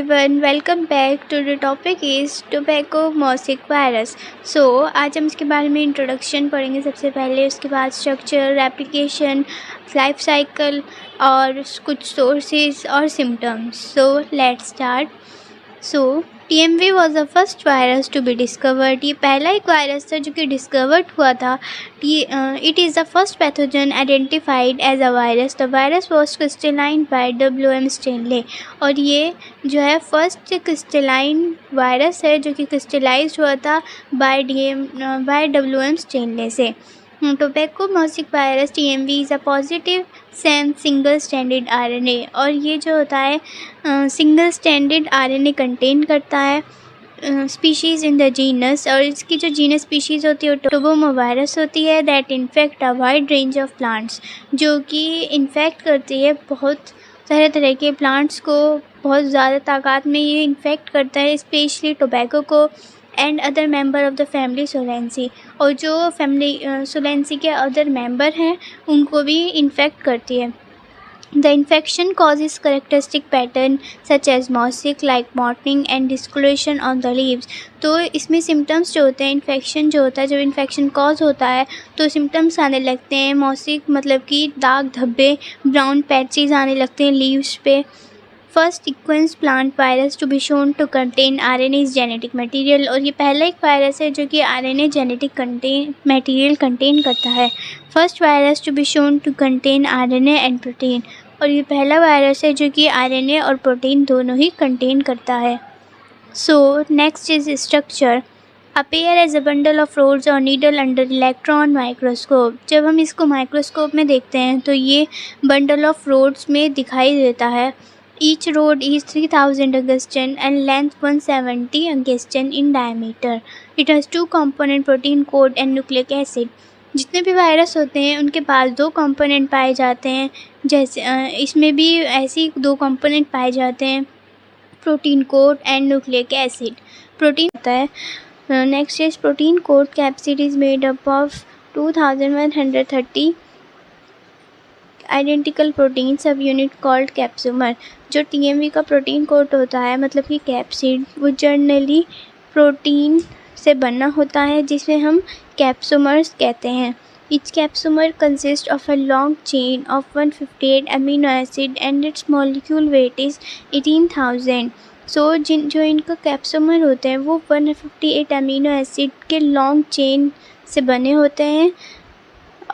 everyone, welcome back to the topic is tobacco mosaic virus. आज हम इसके बारे में इंट्रोडक्शन पढ़ेंगे सबसे पहले, उसके बाद स्ट्रक्चर, एप्लीकेशन, लाइफ साइकिल और कुछ सोर्सेज और symptoms. Let's start. TMV was the first virus to be discovered. ये पहला एक वायरस था जो कि डिस्कवर्ड हुआ था. It is the first pathogen identified as a virus. The virus was crystalline by WM Stanley. और ये जो है फर्स्ट क्रिस्टलाइन वायरस है जो कि क्रिस्टलाइज हुआ था बाय WM स्टेनले से. Tobacco mosaic virus TMV is a positive same single standard RNA. और ये जो होता है सिंगल स्टैंडर्ड RNA कंटेन करता है स्पीशीज़ इन द जीनस. और इसकी जो जीनस स्पीशीज़ होती है टोबोमो वायरस होती है that infect a wide range of plants, जो कि इन्फेक्ट करती है बहुत तरह तरह के प्लांट्स को. बहुत ज़्यादा तादाद में ये इन्फेक्ट करता है स्पेशली टोबैको को and other member of the family solanaceae. और जो फैमिली सोलेंसी के अदर मेंबर हैं उनको भी इन्फेक्ट करती है. The infection causes characteristic pattern such as mosaic like mottling and discoloration on the leaves. तो इसमें सिम्टम्स जो होते हैं, इन्फेक्शन जो होता है, जब इन्फेक्शन कॉज होता है तो सिम्टम्स आने लगते हैं. मॉसिक मतलब कि दाग धब्बे, ब्राउन पैचेज आने लगते हैं लीव्स पे. First sequence plant virus to be shown to contain RNA is genetic material. और ये पहला एक वायरस है जो कि RNA जेनेटिक मटेरियल कंटेन करता है. First virus to be shown to contain RNA and protein. और ये पहला वायरस है जो कि RNA और प्रोटीन दोनों ही कंटेन करता है. Next is structure. Appear as a bundle of rods और नीडल अंडर इलेक्ट्रॉन माइक्रोस्कोप. जब हम इसको माइक्रोस्कोप में देखते हैं तो ये बंडल ऑफ रोड्स में दिखाई देता है. Each rod is 3000 Augustin and length 170 Augustin in diameter. It has two component protein coat and nucleic acid. जितने भी वायरस होते हैं उनके पास दो कंपोनेंट पाए जाते हैं. जैसे इसमें भी ऐसी दो कंपोनेंट पाए जाते हैं, protein coat and nucleic acid. Protein होता है. Next is protein coat capsid is made up of 2130 identical protein subunit called capsomere. जो TMV का प्रोटीन कोट होता है मतलब कि कैप्सिड, वो जर्नली प्रोटीन से बना होता है जिसे हम कैप्सूमर्स कहते हैं. Each capsumer consists of a long chain of 158 amino acid and its molecule weight is 18,000. जो इनका कैप्सूमर होते हैं वो 158 अमीनो एसिड के लॉन्ग चेन से बने होते हैं.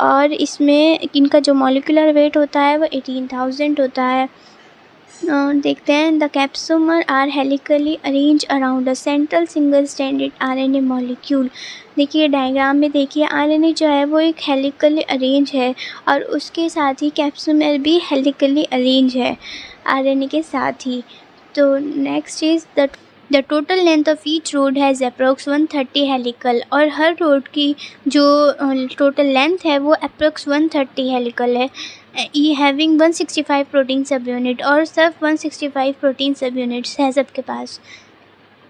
और इसमें इनका जो मॉलिक्यूलर वेट होता है वो 18,000 होता है. देखते हैं. The capsomere are helically arrange around a central single standard RNA molecule. देखिए डायग्राम में देखिए RNA जो है वो एक हेलिकली अरेंज है और उसके साथ ही कैप्सूमर भी हेलिकली अरेंज है RNA के साथ ही. तो next is the total length of each road has approx 130 helical. और हर रोड की जो टोटल लेंथ है वो अप्रोक्स 130 हेलिकल है. ये हैविंग 165 प्रोटीन सब यूनिट. और सिर्फ 165 प्रोटीन सब यूनिट्स है सबके पास.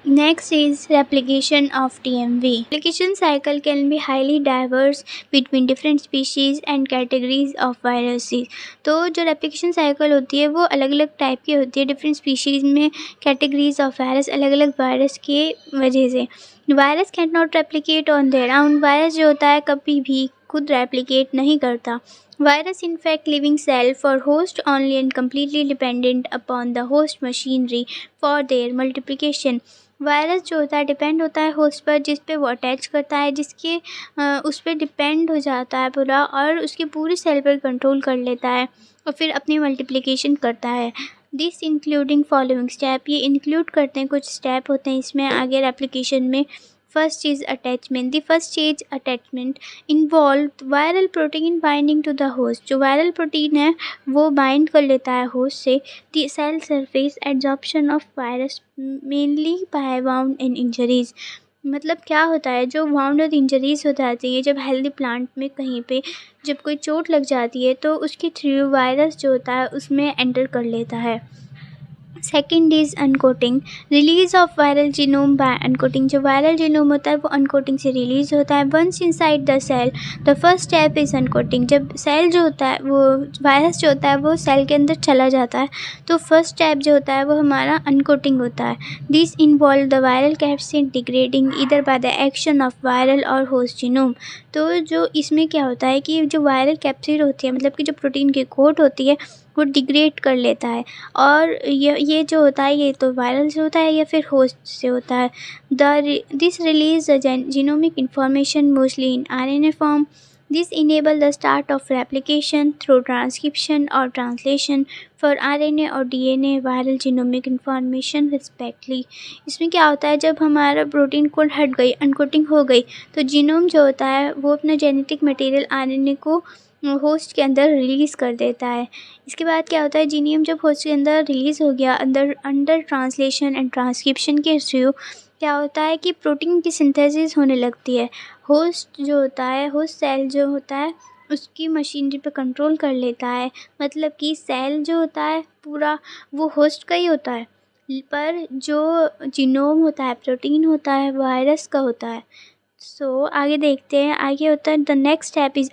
Next is replication of TMV. Replication cycle can be highly diverse between different species and categories of viruses. तो जो replication cycle होती है वो अलग अलग टाइप की होती है डिफरेंट स्पीशीज़ में. कैटेगरीज ऑफ वायरस अलग अलग वायरस के वजह से. Virus can not replicate on their own. Virus जो होता है कभी भी खुद रेप्लिकेट नहीं करता. Virus infect living cell for host only and completely dependent upon the host machinery for their multiplication. Virus जो होता है डिपेंड होता है होस्ट पर जिस पे वो अटैच करता है, जिसके उस पर डिपेंड हो जाता है पूरा और उसके पूरे सेल पर कंट्रोल कर लेता है और फिर अपनी मल्टीप्लिकेशन करता है. This including following step. ये इंक्लूड करते हैं कुछ स्टेप होते हैं इसमें आगे एप्लीकेशन में. First is attachment. The first stage attachment involve viral protein binding to the host. जो वायरल प्रोटीन है वो बाइंड कर लेता है होस्ट से. The cell surface adsorption of virus mainly by wound and injuries. मतलब क्या होता है, जो वाउंड और इंजरीज हो जाती है जब हेल्दी प्लांट में कहीं पे जब कोई चोट लग जाती है तो उसके थ्रू वायरस जो होता है उसमें एंटर कर लेता है. Second is uncoating, release of viral genome by uncoating. जो वायरल जीनोम होता है वो अनकोटिंग से रिलीज होता है। Once inside the cell the first step is uncoating. जब सेल जो होता है वो वायरस जो होता है वो सेल के अंदर चला जाता है तो फर्स्ट स्टेप जो होता है वो हमारा अनकोटिंग होता है। This involve the viral capsid degrading either by the action of viral और होस्ट जीनोम। तो जो इसमें क्या होता है कि जो वायरल कैप्सिड होती है मतलब कि जो प्रोटीन की कोट होती है वो डिग्रेड कर लेता है। और ये जो होता है ये तो वायरल से होता है या फिर होस्ट से होता है। This release the genomic information mostly in RNA form. This enable the start of replication through transcription और ट्रांसलेशन फॉर आरएनए और DNA viral genomic information respectively. इसमें क्या होता है जब हमारा प्रोटीन कोड हट गई अनकोटिंग हो गई तो जीनोम जो होता है वो अपना जेनेटिक मटेरियल आरएनए को होस्ट के अंदर रिलीज़ कर देता है। इसके बाद क्या होता है जीनियम जब होस्ट के अंदर रिलीज़ हो गया अंडर ट्रांसलेशन एंड ट्रांसक्रिप्शन के थ्रू क्या होता है कि प्रोटीन की सिंथेसिस होने लगती है। होस्ट जो होता है होस्ट सेल जो होता है उसकी मशीनरी पे कंट्रोल कर लेता है। मतलब कि सेल जो होता है पूरा वो होस्ट का ही होता है पर जो जीनोम होता है प्रोटीन होता है वायरस का होता है। सो आगे देखते हैं आगे होता है the next step is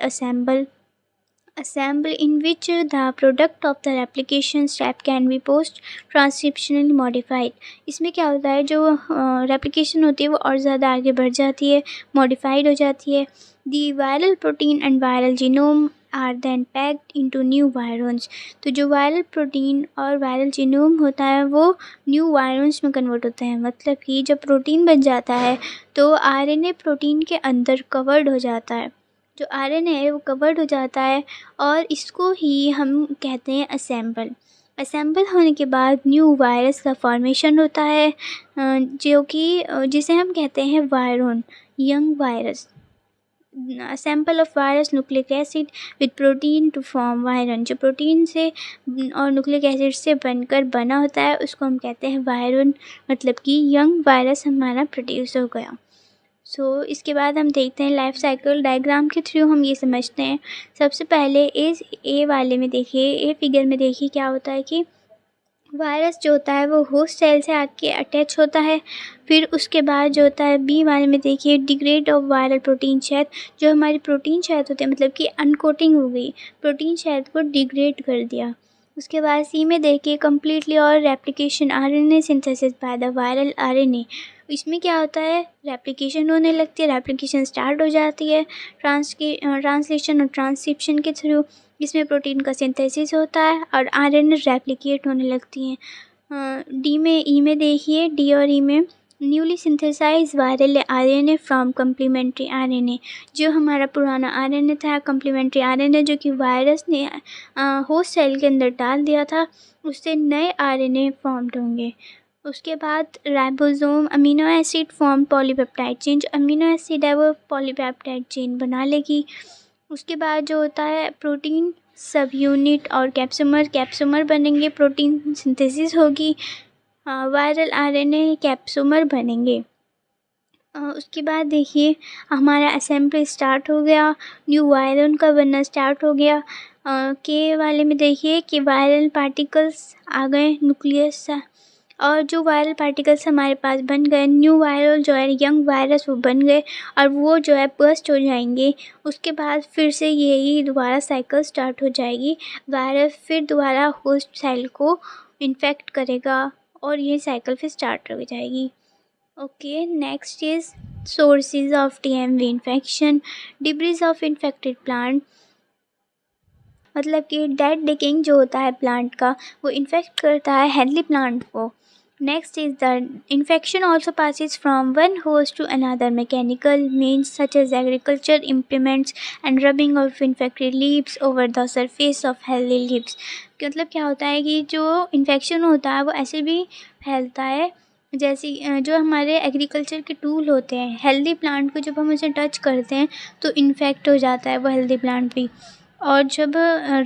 assemble in which the product of the replication step can be post transcriptionally modified। इसमें क्या होता है जो रेप्लिकेशन होती है वो और ज़्यादा आगे बढ़ जाती है मॉडिफाइड हो जाती है। the viral protein and viral genome are then packed into new virons। तो जो वायरल प्रोटीन और वायरल जीनोम होता है वो न्यू वायरन्स में कन्वर्ट होते हैं। मतलब कि जब प्रोटीन बन जाता है तो आरएनए प्रोटीन के अंदर कवर्ड हो जाता है। जो आरएनए है वो कवर्ड हो जाता है और इसको ही हम कहते हैं असेंबल होने के बाद न्यू वायरस का फॉर्मेशन होता है जो कि जिसे हम कहते हैं virion young virus. Sample of virus nucleic acid with protein to form virion. जो प्रोटीन से और न्यूक्लिक एसिड से बनकर बना होता है उसको हम कहते हैं वायरन। मतलब कि यंग वायरस हमारा प्रोड्यूस हो गया। इसके बाद हम देखते हैं लाइफ साइकिल डायग्राम के थ्रू हम ये समझते हैं। सबसे पहले ए वाले में देखिए ए फिगर में देखिए क्या होता है कि वायरस जो होता है वो होस्ट सेल से आके अटैच होता है। फिर उसके बाद जो होता है बी वाले में देखिए डिग्रेड ऑफ वायरल प्रोटीन शेद। जो हमारी प्रोटीन शेद होती है मतलब कि अनकोटिंग हो गई प्रोटीन शेद को डिग्रेड कर दिया। उसके बाद सी में देखिए कम्प्लीटली और replication RNA synthesis by the viral RNA. इसमें क्या होता है रेप्लिकेशन होने लगती है रेप्लिकेशन स्टार्ट हो जाती है ट्रांसलेशन और ट्रांसक्रिप्शन के थ्रू। इसमें प्रोटीन का सिंथेसिस होता है और आरएनए रेप्लिकेट होने लगती हैं। डी में ई में देखिए डी और ई में newly synthesize viral RNA from complementary RNA. जो हमारा पुराना आरएनए था कम्प्लीमेंट्री आरएनए जो कि वायरस ने होस्ट सेल के अंदर डाल दिया था उससे नए आरएनए फॉर्म्ड होंगे। उसके बाद ribosome amino acid form polypeptide chain. जो अमीनो एसिड है वो पॉलीपेप्टाइड चेन बना लेगी। उसके बाद जो होता है प्रोटीन सब यूनिट और कैप्सुमर बनेंगे प्रोटीन सिंथेसिस होगी वायरल आरएनए कैप्सुमर बनेंगे। उसके बाद देखिए हमारा असेंबली स्टार्ट हो गया न्यू वायरन का बनना स्टार्ट हो गया। के वाले में देखिए कि वायरल पार्टिकल्स आ गए न्यूक्लियस और जो वायरल पार्टिकल्स हमारे पास बन गए न्यू वायरल जो है यंग वायरस वो बन गए और वो जो है बर्स्ट हो जाएंगे। उसके बाद फिर से यही दोबारा साइकिल स्टार्ट हो जाएगी वायरस फिर दोबारा होस्ट सेल को इन्फेक्ट करेगा और ये साइकिल फिर स्टार्ट हो जाएगी। Okay next is sources of TMV infection debris of infected plant. मतलब कि डेड डिकेइंग जो होता है प्लांट का वो इन्फेक्ट करता है हेल्दी प्लांट को। Next is the infection also passes from one host to another mechanical means such as agriculture implements and rubbing of infected leaves over the surface of healthy leaves. मतलब क्या होता है कि जो infection होता है वो ऐसे भी फैलता है जैसे जो हमारे एग्रीकल्चर के टूल होते हैं हेल्दी प्लांट को जब हम उसे टच करते हैं तो इन्फेक्ट हो जाता है वो हेल्दी प्लांट भी। और जब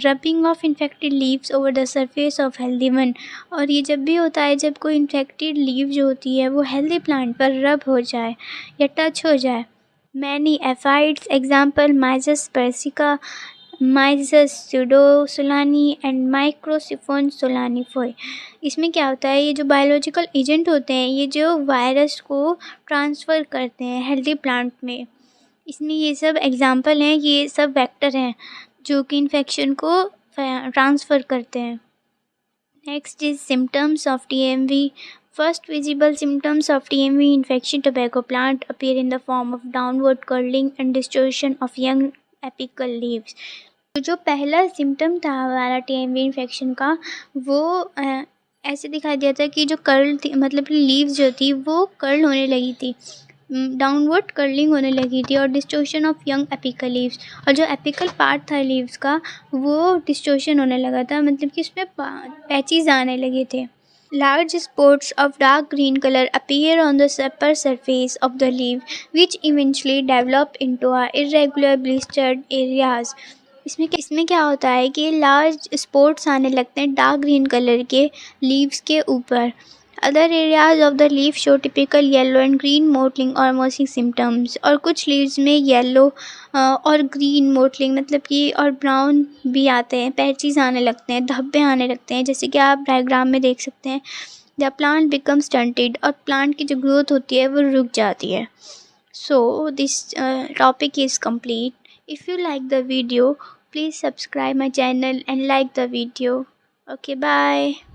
rubbing of infected leaves over the surface of healthy one. और ये जब भी होता है जब कोई इन्फेक्टेड लीव जो होती है वो हेल्दी प्लांट पर रब हो जाए या टच हो जाए। Many aphids example Myzus persicae Myzus pseudosolani and Macrosiphum solanifolii. इसमें क्या होता है, ये जो बायोलॉजिकल एजेंट होते हैं ये जो वायरस को ट्रांसफ़र करते हैं हेल्दी प्लांट में। इसमें ये सब एग्जांपल हैं, ये सब वेक्टर हैं जो कि इन्फेक्शन को ट्रांसफ़र करते हैं। Next is symptoms of TMV. First visible symptoms of TMV infection tobacco plant appear in the form of downward curling and distortion of young apical leaves. तो जो पहला सिम्टम था हमारा TMV इन्फेक्शन का वो ऐसे दिखाई दिया था कि जो कर्ल थी, मतलब लीव्स जो थी वो कर्ल होने लगी थी, डाउनवर्ड कर्लिंग होने लगी थी, और distortion of young apical leaves, और जो एपिकल पार्ट था लीव्स का वो डिस्टोर्शन होने लगा था, मतलब कि उसमें पैचेस आने लगे थे। Large spots of dark green color appear on the upper surface of the leaf, which eventually develop into a irregular blistered areas. इसमें क्या होता है कि लार्ज स्पॉट्स आने लगते हैं डार्क ग्रीन कलर के लीव्स के ऊपर। Other areas of the leaf show typical yellow and green mottling और मोसिंग सिम्टम्स, और कुछ लीव्स में येलो और ग्रीन मोटलिंग मतलब कि और ब्राउन भी आते हैं, पैचेस आने लगते हैं, धब्बे आने लगते हैं, जैसे कि आप डायग्राम में देख सकते हैं। द प्लांट बिकम स्टंटेड, और प्लांट की जो ग्रोथ होती है वो रुक जाती है। So this topic is complete. If you like the video, please subscribe my channel and like the video. Okay, bye.